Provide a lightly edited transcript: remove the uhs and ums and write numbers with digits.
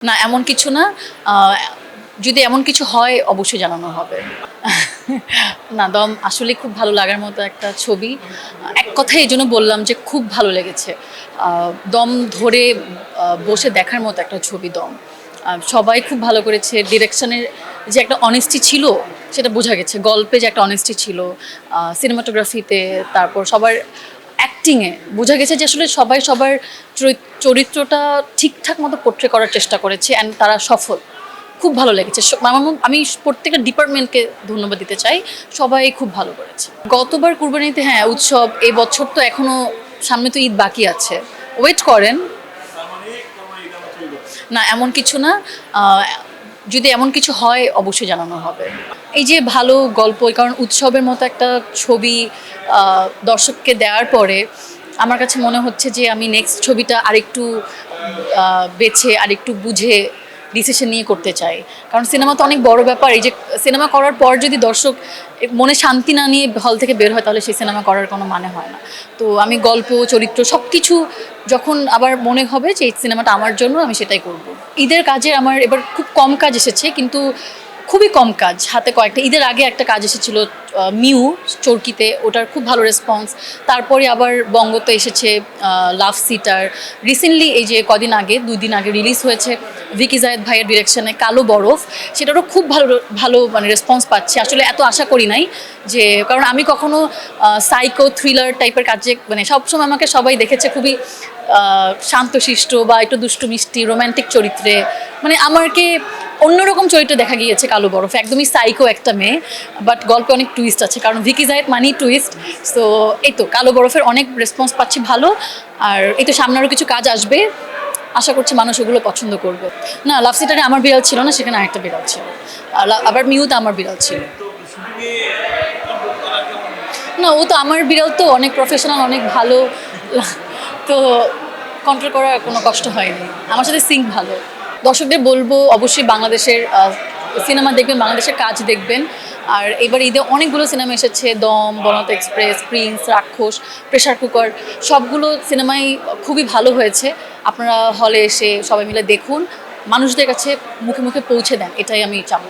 না এমন কিছু না। আ যদি এমন কিছু হয় অবশ্যই জানানো হবে। না দম আসলেই খুব ভালো লাগার মতো একটা ছবি। এক কথায় এজন্য বললাম যে খুব ভালো লেগেছে। দম ধরে বসে দেখার মতো একটা ছবি 'দম'। সবাই খুব ভালো করেছে। ডিরেকশনের যে একটা অনেস্টি ছিল সেটা বোঝা গেছে। গল্পে যে একটা অনেস্টি ছিল, সিনেমাটোগ্রাফিতে, তারপর সবার অ্যাক্টিংয়ে বোঝা গেছে যে আসলে সবাই সবার চরিত্রটা ঠিকঠাক মতো পোট্রে করার চেষ্টা করেছে অ্যান্ড তারা সফল। খুব ভালো লেগেছে। আমি প্রত্যেকটা ডিপার্টমেন্টকে ধন্যবাদ দিতে চাই। সবাই খুব ভালো করেছে। গতবার কুরবানিতে হ্যাঁ, উৎসব। এই বছর তো এখনো সামনে তো ঈদ বাকি আছে। ওয়েট করেন। না এমন কিছু না। আ যদি এমন কিছু হয় অবশ্যই জানানো হবে। এই যে ভালো গল্প, কারণ উৎসবের মতো একটা ছবি দর্শককে দেওয়ার পরে আমার কাছে মনে হচ্ছে যে আমি নেক্সট ছবিটা আরেকটু বেছে আরেকটু বুঝে ডিসিশন নিয়ে করতে চাই। কারণ সিনেমা তো অনেক বড় ব্যাপার। এই যে সিনেমা করার পর যদি দর্শক মনে শান্তি না নিয়ে হল থেকে বের হয় তাহলে সেই সিনেমা করার কোনো মানে হয় না। তো আমি গল্প, চরিত্র সবকিছু যখন আবার মনে হবে যে এই সিনেমাটা আমার জন্য, আমি সেটাই করব। ঈদের কাজে আমার এবার খুব কম কাজ এসেছে, কিন্তু খুবই কম কাজ। হাতে কয়েকটা ঈদের আগে একটা কাজ এসেছিল মিউ চরকিতে, ওটার খুব ভালো রেসপন্স। তারপরে আবার বঙ্গতে এসেছে লাভ সিটার। রিসেন্টলি এই যে কদিন আগে 2 দিন আগে রিলিজ হয়েছে ভিকি জায়েদ ভাইয়ের ডিরেকশনে কালো বরফ। সেটারও খুব ভালো ভালো মানে রেসপন্স পাচ্ছি। আসলে এত আশা করি নাই যে, কারণ আমি কখনো সাইকো থ্রিলার টাইপের কাজে মানে সবসময় আমাকে সবাই দেখেছে খুবই শান্তশিষ্ট বা একটু দুষ্টু মিষ্টি রোম্যান্টিক চরিত্রে। মানে আমাকে অন্যরকম চরিত্রে দেখা গিয়েছে কালো বরফ। একদমই সাইকো একটা মেয়ে, বাট গল্পে অনেক টুইস্ট আছে, কারণ ভিকি জায়েদ মানেই টুইস্ট। সো এই তো কালো বরফের অনেক রেসপন্স পাচ্ছি ভালো। আর এই তো সামনে আরও কিছু কাজ আসবে, আশা করছি মানুষ ওগুলো পছন্দ করবে। না লাভ সিটারে আমার বিড়াল ছিল না, সেখানে আরেকটা বিড়াল ছিল। আবার মিউতে আমার বিড়াল ছিল। না ও তো আমার বিড়াল, তো অনেক প্রফেশনাল, অনেক ভালো। তো কন্ট্রোল করার কোনো কষ্ট হয়নি। আমার সাথে সিঙ্ক ভালো। দর্শকদের বলবো অবশ্যই বাংলাদেশের সিনেমা দেখবেন, বাংলাদেশের কাজ দেখবেন। আর এবার ঈদে অনেকগুলো সিনেমা এসেছে, দম, বনত এক্সপ্রেস, প্রিন্স, রাক্ষস, প্রেসার কুকার, সবগুলো সিনেমাই খুবই ভালো হয়েছে। আপনারা হলে এসে সবাই মিলে দেখুন, মানুষদের কাছে মুখে মুখে পৌঁছে দেন, এটাই আমি চাবো।